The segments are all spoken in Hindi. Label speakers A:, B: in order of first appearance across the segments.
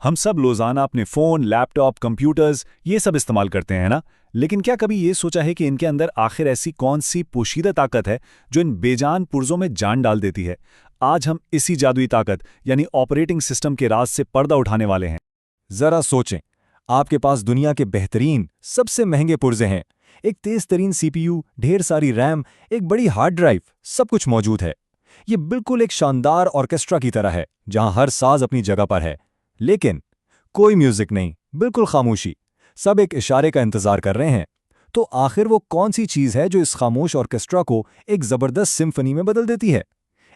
A: हम सब रोजाना अपने फ़ोन, लैपटॉप, कंप्यूटर्स ये सब इस्तेमाल करते हैं ना। लेकिन क्या कभी ये सोचा है कि इनके अंदर आखिर ऐसी कौन सी पोशीदा ताकत है जो इन बेजान पुर्जों में जान डाल देती है। आज हम इसी जादुई ताकत यानी ऑपरेटिंग सिस्टम के राज से पर्दा उठाने वाले हैं।
B: जरा सोचें, आपके पास दुनिया के बेहतरीन सबसे महंगे पुर्जे हैं, एक तेज तरीन सीपीयू, ढेर सारी रैम, एक बड़ी हार्ड ड्राइव, सब कुछ मौजूद है। ये बिल्कुल एक शानदार ऑर्केस्ट्रा की तरह है जहां हर साज अपनी जगह पर है, लेकिन कोई म्यूजिक नहीं, बिल्कुल खामोशी। सब एक इशारे का इंतजार कर रहे हैं। तो आखिर वो कौन सी चीज है जो इस खामोश ऑर्केस्ट्रा को एक जबरदस्त सिम्फनी में बदल देती है?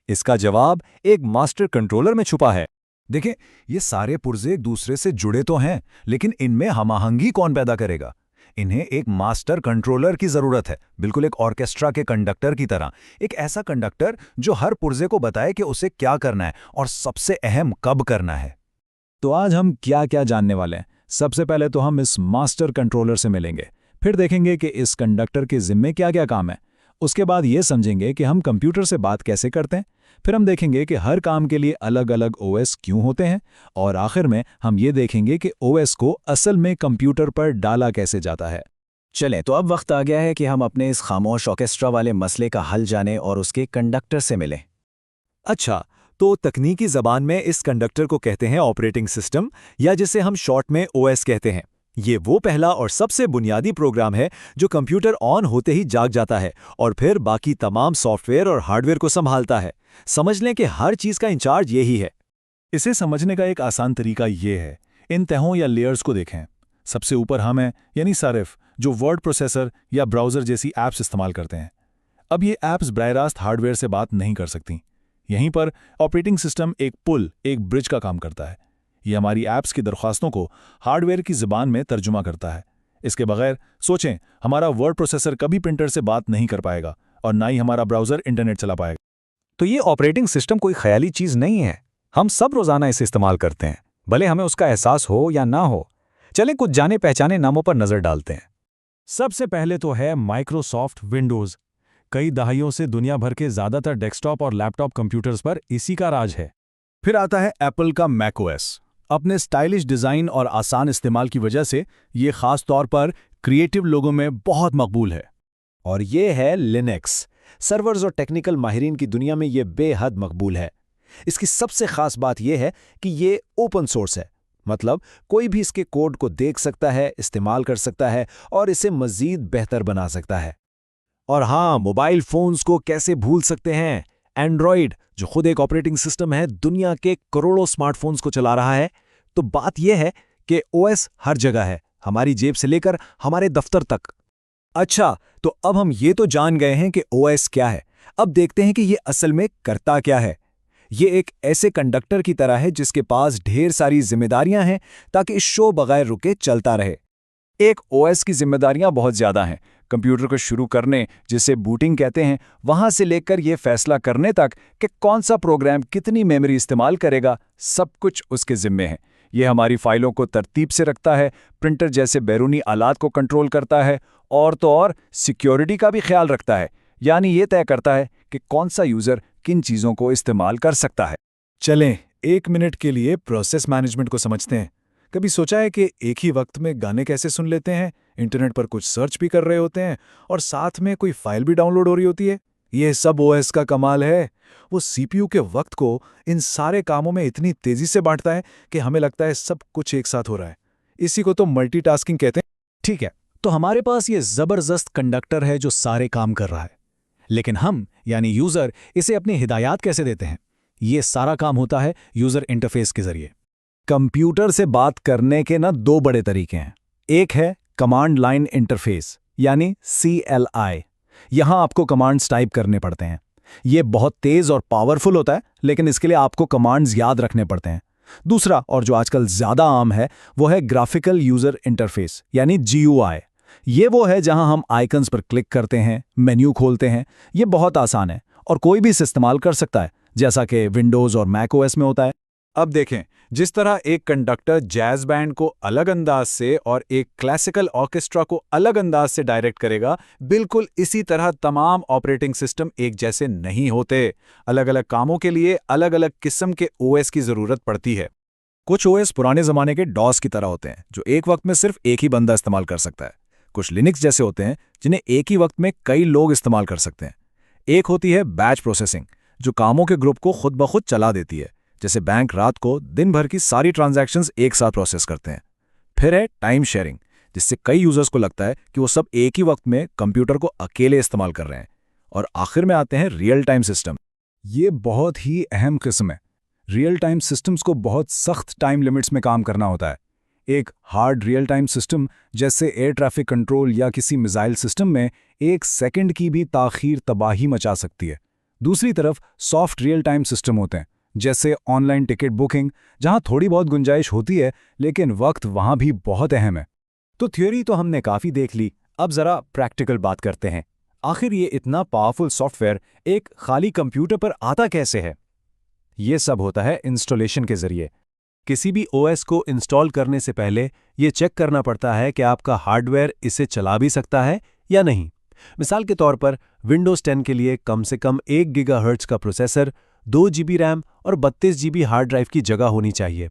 B: इसका जवाब एक मास्टर कंट्रोलर में छुपा है।
A: देखें, ये सारे पुर्जे एक दूसरे से जुड़े तो हैं, लेकिन इनमें हमाहंगी कौन पैदा करेगा? इन्हें एक मास्टर कंट्रोलर की जरूरत है, बिल्कुल एक ऑर्केस्ट्रा के कंडक्टर की तरह। एक ऐसा कंडक्टर जो हर पुर्जे को बताए कि उसे क्या करना है और सबसे अहम कब करना है।
C: तो आज हम क्या क्या जानने वाले हैं। सबसे पहले तो हम इस मास्टर कंट्रोलर से मिलेंगे, फिर देखेंगे कि इस कंडक्टर के जिम्मे क्या क्या काम है। उसके बाद ये समझेंगे कि हम कंप्यूटर से बात कैसे करते हैं। फिर हम देखेंगे कि हर काम के लिए अलग अलग ओएस क्यों होते हैं। और आखिर में हम ये देखेंगे कि ओएस को असल में कंप्यूटर पर डाला कैसे जाता है।
D: चलें, तो अब वक्त आ गया है कि हम अपने इस खामोश ऑर्केस्ट्रा वाले मसले का हल जानें और उसके कंडक्टर से मिलें।
B: अच्छा, तो तकनीकी ज़बान में इस कंडक्टर को कहते हैं ऑपरेटिंग सिस्टम, या जिसे हम शॉर्ट में ओएस कहते हैं। ये वो पहला और सबसे बुनियादी प्रोग्राम है जो कंप्यूटर ऑन होते ही जाग जाता है और फिर बाकी तमाम सॉफ्टवेयर और हार्डवेयर को संभालता है। समझ लें कि हर चीज़ का इंचार्ज यही है।
A: इसे समझने का एक आसान तरीका ये है, इन तहों या लेयर्स को देखें। सबसे ऊपर हम हैं, यानी सारिफ, जो वर्ड प्रोसेसर या ब्राउज़र जैसी ऐप्स इस्तेमाल करते हैं। अब ये ऐप्स बराह रास्त हार्डवेयर से बात नहीं कर सकती। यहीं पर ऑपरेटिंग सिस्टम एक पुल, एक ब्रिज का काम करता है। ये हमारी ऐप्स की दरख्वास्तों को हार्डवेयर की ज़बान में तर्जुमा करता है। इसके बगैर सोचें, हमारा वर्ड प्रोसेसर कभी प्रिंटर से बात नहीं कर पाएगा और ना ही हमारा ब्राउज़र इंटरनेट चला पाएगा।
B: तो ये ऑपरेटिंग सिस्टम कोई ख्याली चीज़ नहीं है। हम सब रोज़ाना इसे इस्तेमाल करते हैं, भले हमें उसका एहसास हो या ना हो। चलें कुछ जाने पहचाने नामों पर नज़र डालते हैं।
C: सबसे पहले तो है माइक्रोसॉफ्ट विंडोज़। कई दहाइयों से दुनिया भर के ज़्यादातर डेस्कटॉप और लैपटॉप कंप्यूटर्स पर इसी का राज है।
A: फिर आता है एप्पल का मैकओएस। अपने स्टाइलिश डिज़ाइन और आसान इस्तेमाल की वजह से ये ख़ास तौर पर क्रिएटिव लोगों में बहुत मकबूल है।
D: और ये है लिनक्स। सर्वर्स और टेक्निकल माहिरीन की दुनिया में ये बेहद मकबूल है। इसकी सबसे ख़ास बात यह है कि ये ओपन सोर्स है, मतलब कोई भी इसके कोड को देख सकता है, इस्तेमाल कर सकता है और इसे मज़ीद बेहतर बना सकता है।
B: और हाँ, मोबाइल फ़ोन्स को कैसे भूल सकते हैं। एंड्रॉयड, जो खुद एक ऑपरेटिंग सिस्टम है, दुनिया के करोड़ों स्मार्टफोन्स को चला रहा है। तो बात यह है कि ओएस हर जगह है, हमारी जेब से लेकर हमारे दफ्तर तक। अच्छा, तो अब हम ये तो जान गए हैं कि ओएस क्या है। अब देखते हैं कि ये असल में करता क्या है। ये एक ऐसे कंडक्टर की तरह है जिसके पास ढेर सारी जिम्मेदारियां हैं ताकि शो बगैर रुके चलता रहे। एक ओएस की जिम्मेदारियां बहुत ज़्यादा हैं। कंप्यूटर को शुरू करने, जिसे बूटिंग कहते हैं, वहां से लेकर यह फैसला करने तक कि कौन सा प्रोग्राम कितनी मेमोरी इस्तेमाल करेगा, सब कुछ उसके जिम्मे है। यह हमारी फाइलों को तरतीब से रखता है, प्रिंटर जैसे बैरूनी आलात को कंट्रोल करता है और तो और सिक्योरिटी का भी ख्याल रखता है, यानी ये तय करता है कि कौन सा यूज़र किन चीज़ों को इस्तेमाल कर सकता है।
A: चलें 1 मिनट के लिए प्रोसेस मैनेजमेंट को समझते हैं। कभी सोचा है कि एक ही वक्त में गाने कैसे सुन लेते हैं, इंटरनेट पर कुछ सर्च भी कर रहे होते हैं और साथ में कोई फाइल भी डाउनलोड हो रही होती है? ये सब ओएस का कमाल है। वो सीपीयू के वक्त को इन सारे कामों में इतनी तेजी से बांटता है कि हमें लगता है सब कुछ एक साथ हो रहा है। इसी को तो मल्टीटास्किंग कहते हैं।
C: ठीक है, तो हमारे पास ये ज़बरदस्त कंडक्टर है जो सारे काम कर रहा है, लेकिन हम यानी यूज़र इसे अपनी हिदायत कैसे देते हैं? ये सारा काम होता है यूज़र इंटरफेस के जरिए।
A: कंप्यूटर से बात करने के ना 2 बड़े तरीके हैं। एक है कमांड लाइन इंटरफेस यानी CLI। यहां आपको कमांड्स टाइप करने पड़ते हैं। ये बहुत तेज और पावरफुल होता है, लेकिन इसके लिए आपको कमांड्स याद रखने पड़ते हैं। दूसरा, और जो आजकल ज्यादा आम है, वो है ग्राफिकल यूजर इंटरफेस यानी GUI। ये वो है जहां हम आइकन्स पर क्लिक करते हैं, मेन्यू खोलते हैं। ये बहुत आसान है और कोई भी इसे इस्तेमाल कर सकता है, जैसा कि विंडोज और मैकओएस में होता है।
C: अब देखें, जिस तरह एक कंडक्टर जैज बैंड को अलग अंदाज से और एक क्लासिकल ऑर्केस्ट्रा को अलग अंदाज से डायरेक्ट करेगा, बिल्कुल इसी तरह तमाम ऑपरेटिंग सिस्टम एक जैसे नहीं होते। अलग अलग कामों के लिए अलग अलग किस्म के ओएस की ज़रूरत पड़ती है। कुछ ओएस पुराने ज़माने के डॉस की तरह होते हैं जो एक वक्त में सिर्फ एक ही बंदा इस्तेमाल कर सकता है। कुछ लिनक्स जैसे होते हैं जिन्हें एक ही वक्त में कई लोग इस्तेमाल कर सकते हैं। एक होती है बैच प्रोसेसिंग, जो कामों के ग्रुप को खुद ब खुद चला देती है, जैसे बैंक रात को दिन भर की सारी ट्रांजैक्शंस एक साथ प्रोसेस करते हैं। फिर है टाइम शेयरिंग, जिससे कई यूजर्स को लगता है कि वो सब एक ही वक्त में कंप्यूटर को अकेले इस्तेमाल कर रहे हैं। और आखिर में आते हैं रियल टाइम सिस्टम।
A: ये बहुत ही अहम किस्म है। रियल टाइम सिस्टम्स को बहुत सख्त टाइम लिमिट्स में काम करना होता है। एक हार्ड रियल टाइम सिस्टम जैसे एयर ट्रैफिक कंट्रोल या किसी मिसाइल सिस्टम में 1 सेकंड की भी ताख़ीर तबाही मचा सकती है। दूसरी तरफ सॉफ्ट रियल टाइम सिस्टम होते हैं जैसे ऑनलाइन टिकट बुकिंग, जहां थोड़ी बहुत गुंजाइश होती है लेकिन वक्त वहां भी बहुत अहम है।
D: तो थ्योरी तो हमने काफ़ी देख ली, अब ज़रा प्रैक्टिकल बात करते हैं। आखिर ये इतना पावरफुल सॉफ्टवेयर एक खाली कंप्यूटर पर आता कैसे है? ये सब होता है इंस्टॉलेशन के ज़रिए। किसी भी ओएस को इंस्टॉल करने से पहले ये चेक करना पड़ता है कि आपका हार्डवेयर इसे चला भी सकता है या नहीं। मिसाल के तौर पर विंडोज़ 10 के लिए कम से कम 1 गीगाहर्ट्ज़ का प्रोसेसर, 2 GB रैम और 32 GB हार्ड ड्राइव की जगह होनी चाहिए।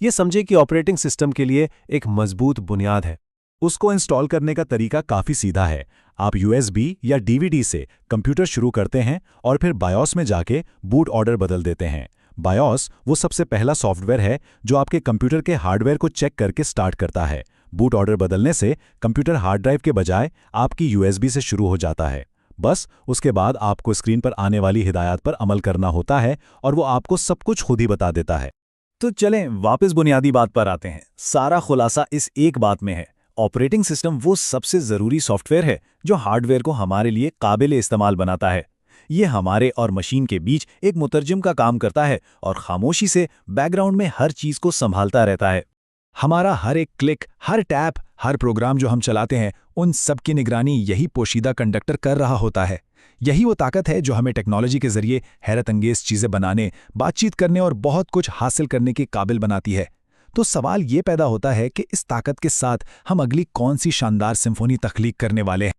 D: ये समझे कि ऑपरेटिंग सिस्टम के लिए एक मजबूत बुनियाद है।
C: उसको इंस्टॉल करने का तरीका काफ़ी सीधा है। आप USB या DVD से कंप्यूटर शुरू करते हैं और फिर बायोस में जाके बूट ऑर्डर बदल देते हैं। बायोस वो सबसे पहला सॉफ्टवेयर है जो आपके कंप्यूटर के हार्डवेयर को चेक करके स्टार्ट करता है। बूट ऑर्डर बदलने से कंप्यूटर हार्ड ड्राइव के बजाय आपकी USB से शुरू हो जाता है। बस उसके बाद आपको स्क्रीन पर आने वाली हिदायत पर अमल करना होता है और वो आपको सब कुछ खुद ही बता देता है।
A: तो चलें वापस बुनियादी बात पर आते हैं। सारा खुलासा इस एक बात में है, ऑपरेटिंग सिस्टम वो सबसे ज़रूरी सॉफ्टवेयर है जो हार्डवेयर को हमारे लिए काबिल इस्तेमाल बनाता है। ये हमारे और मशीन के बीच एक मुतरजम का काम करता है और खामोशी से बैकग्राउंड में हर चीज़ को संभालता रहता है।
C: हमारा हर एक क्लिक, हर टैप, हर प्रोग्राम जो हम चलाते हैं, उन सब की निगरानी यही पोशीदा कंडक्टर कर रहा होता है। यही वो ताकत है जो हमें टेक्नोलॉजी के जरिए हैरत अंगेज चीज़ें बनाने, बातचीत करने और बहुत कुछ हासिल करने के काबिल बनाती है। तो सवाल ये पैदा होता है कि इस ताकत के साथ हम अगली कौन सी शानदार सिम्फोनी तख्लीक करने वाले हैं।